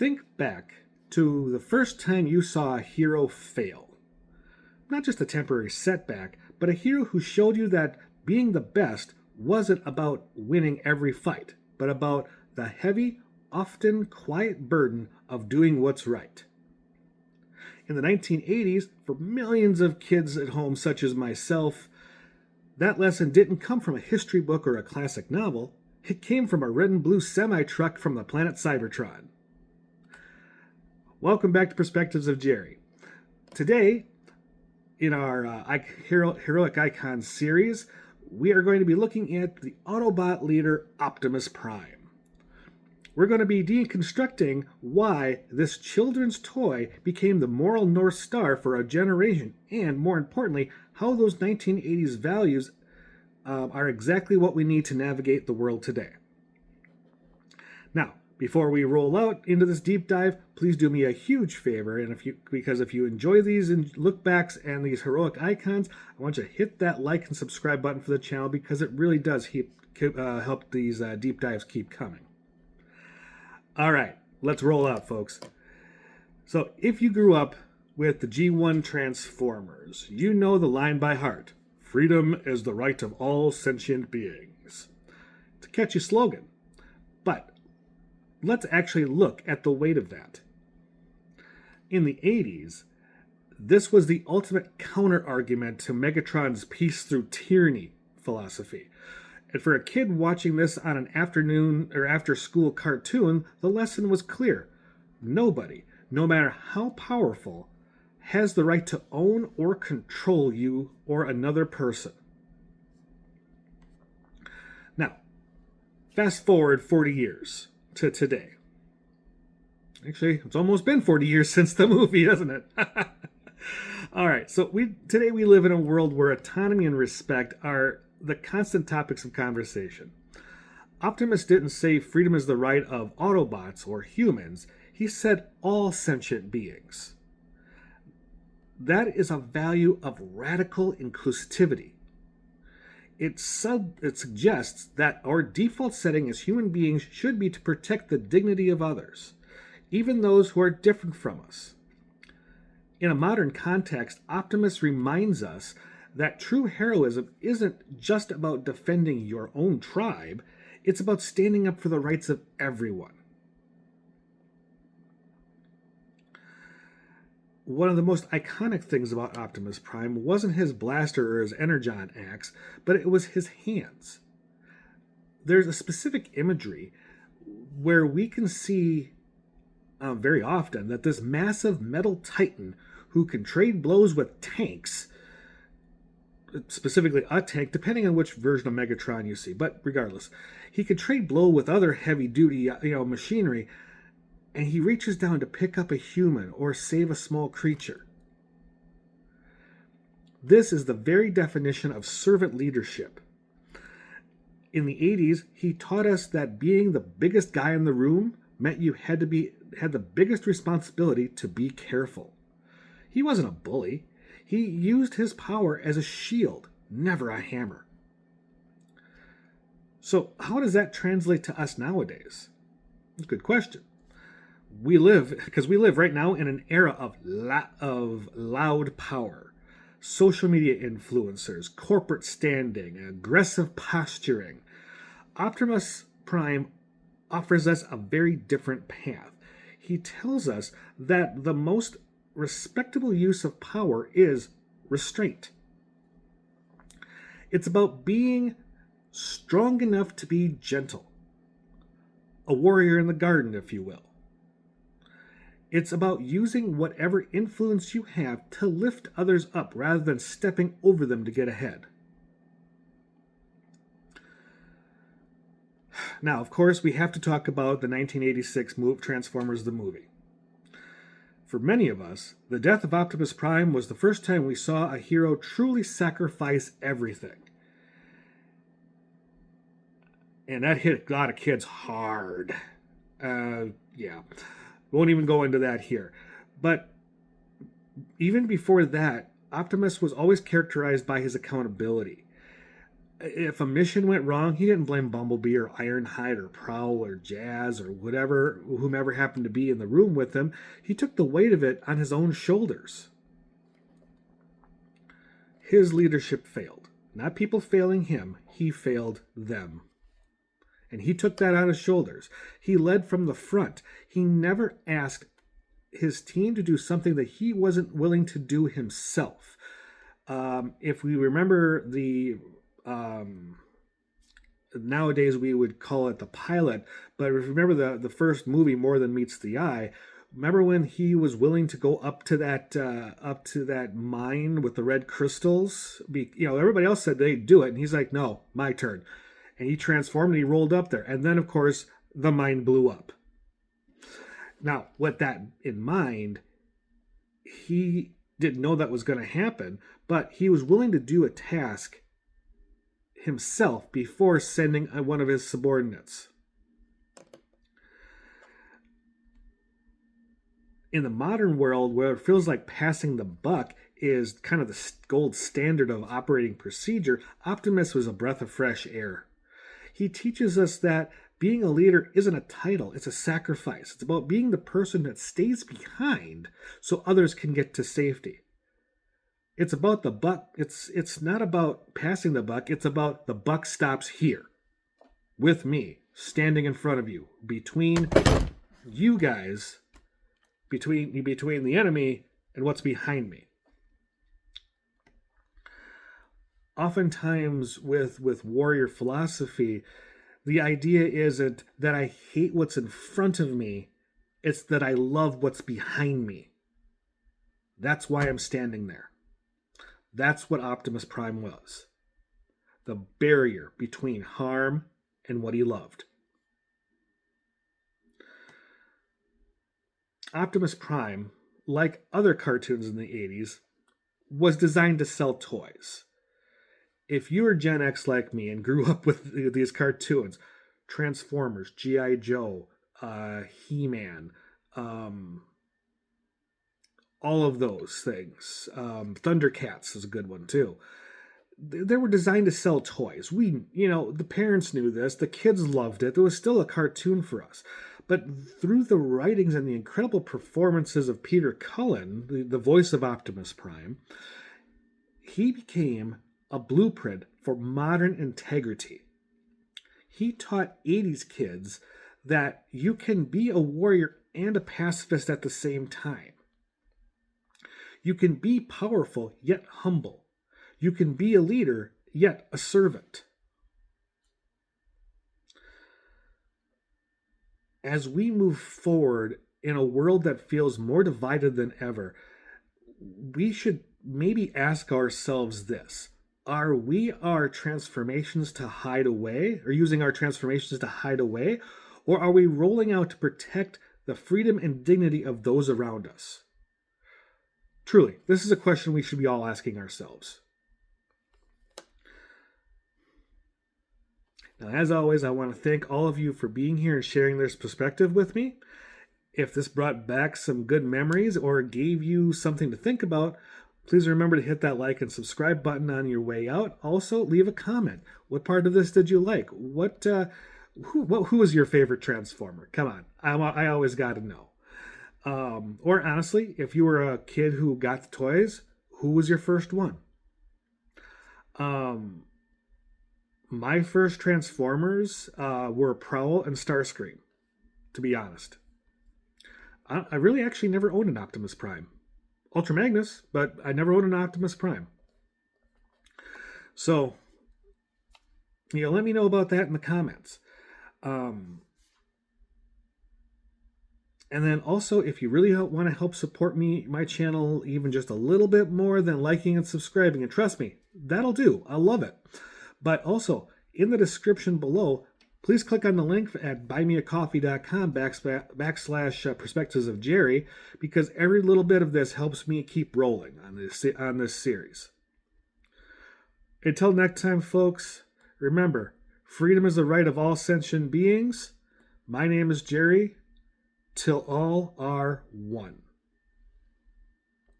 Think back to the first time you saw a hero fail. Not just a temporary setback, but a hero who showed you that being the best wasn't about winning every fight, but about the heavy, often quiet burden of doing what's right. In the 1980s, for millions of kids at home, such as myself, that lesson didn't come from a history book or a classic novel. It came from a red and blue semi-truck from the planet Cybertron. Welcome back to Perspectives of Jerry. Today, in our Heroic Icons series, we are going to be looking at the Autobot leader Optimus Prime. We're going to be deconstructing why this children's toy became the moral North Star for a generation, and more importantly, how those 1980s values are exactly what we need to navigate the world today. Now, before we roll out into this deep dive, please do me a huge favor, and because if you enjoy these look backs and these heroic icons, I want you to hit that like and subscribe button for the channel because it really does help these deep dives keep coming. All right, let's roll out, folks. So if you grew up with the G1 Transformers, you know the line by heart: freedom is the right of all sentient beings. It's a catchy slogan, but let's actually look at the weight of that. In the 80s, this was the ultimate counter-argument to Megatron's peace through tyranny philosophy. And for a kid watching this on an afternoon or after-school cartoon, the lesson was clear. Nobody, no matter how powerful, has the right to own or control you or another person. Now, fast forward 40 years to today. Actually, it's almost been 40 years since the movie, hasn't it? All right, so today we live in a world where autonomy and respect are the constant topics of conversation. Optimus didn't say freedom is the right of Autobots or humans. He said all sentient beings. That is a value of radical inclusivity. It suggests that our default setting as human beings should be to protect the dignity of others, even those who are different from us. In a modern context, Optimus reminds us that true heroism isn't just about defending your own tribe, it's about standing up for the rights of everyone. One of the most iconic things about Optimus Prime wasn't his blaster or his energon axe, but it was his hands. There's a specific imagery where we can see very often that this massive metal titan who can trade blows with tanks, specifically a tank, depending on which version of Megatron you see, but regardless, he can trade blow with other heavy-duty machinery, and he reaches down to pick up a human or save a small creature. This is the very definition of servant leadership. In the 80s, he taught us that being the biggest guy in the room meant you had the biggest responsibility to be careful. He wasn't a bully. He used his power as a shield, never a hammer. So how does that translate to us nowadays? That's a good question. We live right now in an era of loud power, social media influencers, corporate standing, aggressive posturing. Optimus Prime offers us a very different path. He tells us that the most respectable use of power is restraint. It's about being strong enough to be gentle. A warrior in the garden, if you will. It's about using whatever influence you have to lift others up rather than stepping over them to get ahead. Now, of course, we have to talk about the 1986 Transformers the movie. For many of us, the death of Optimus Prime was the first time we saw a hero truly sacrifice everything. And that hit a lot of kids hard. Won't even go into that here. But even before that, Optimus was always characterized by his accountability. If a mission went wrong, he didn't blame Bumblebee or Ironhide or Prowl or Jazz or whomever happened to be in the room with him. He took the weight of it on his own shoulders. His leadership failed. Not people failing him, he failed them. And he took that on his shoulders. He led from the front. He never asked his team to do something that he wasn't willing to do himself. If we remember nowadays we would call it the pilot, but if you remember the first movie, More Than Meets the Eye, remember when he was willing to go up to that mine with the red crystals? Everybody else said they'd do it, and he's like, no, my turn. And he transformed and he rolled up there. And then, of course, the mine blew up. Now, with that in mind, he didn't know that was going to happen, but he was willing to do a task himself before sending one of his subordinates. In the modern world, where it feels like passing the buck is kind of the gold standard of operating procedure, Optimus was a breath of fresh air. He teaches us that being a leader isn't a title, it's a sacrifice. It's about being the person that stays behind so others can get to safety. It's about the buck. It's not about passing the buck. It's about the buck stops here with me, standing in front of you, between you guys, between the enemy and what's behind me. Oftentimes with warrior philosophy, the idea isn't that I hate what's in front of me, it's that I love what's behind me. That's why I'm standing there. That's what Optimus Prime was. The barrier between harm and what he loved. Optimus Prime, like other cartoons in the 80s, was designed to sell toys. If you were Gen X like me and grew up with these cartoons, Transformers, G.I. Joe, He-Man, all of those things. Thundercats is a good one too. They were designed to sell toys. The parents knew this. The kids loved it. It was still a cartoon for us. But through the writings and the incredible performances of Peter Cullen, the voice of Optimus Prime, he became a blueprint for modern integrity. He taught 80s kids that you can be a warrior and a pacifist at the same time. You can be powerful yet humble. You can be a leader yet a servant. As we move forward in a world that feels more divided than ever, we should maybe ask ourselves this. Are we our transformations to hide away, or using our transformations to hide away, or are we rolling out to protect the freedom and dignity of those around us? Truly, this is a question we should be all asking ourselves. Now, as always, I want to thank all of you for being here and sharing this perspective with me. If this brought back some good memories or gave you something to think about, please remember to hit that like and subscribe button on your way out. Also, leave a comment. What part of this did you like? Who was your favorite Transformer? Come on, I always got to know. Or honestly, if you were a kid who got the toys, who was your first one? My first Transformers were Prowl and Starscream, to be honest. I really actually never owned an Optimus Prime. Ultra Magnus, but I never owned an Optimus Prime. So, let me know about that in the comments. And then also, if you really want to help support my channel even just a little bit more than liking and subscribing, and trust me, that'll do. I love it. But also, in the description below, please click on the link at buymeacoffee.com / Perspectives of Jerry, because every little bit of this helps me keep rolling on this series. Until next time, folks, remember, freedom is the right of all sentient beings. My name is Jerry. Till all are one.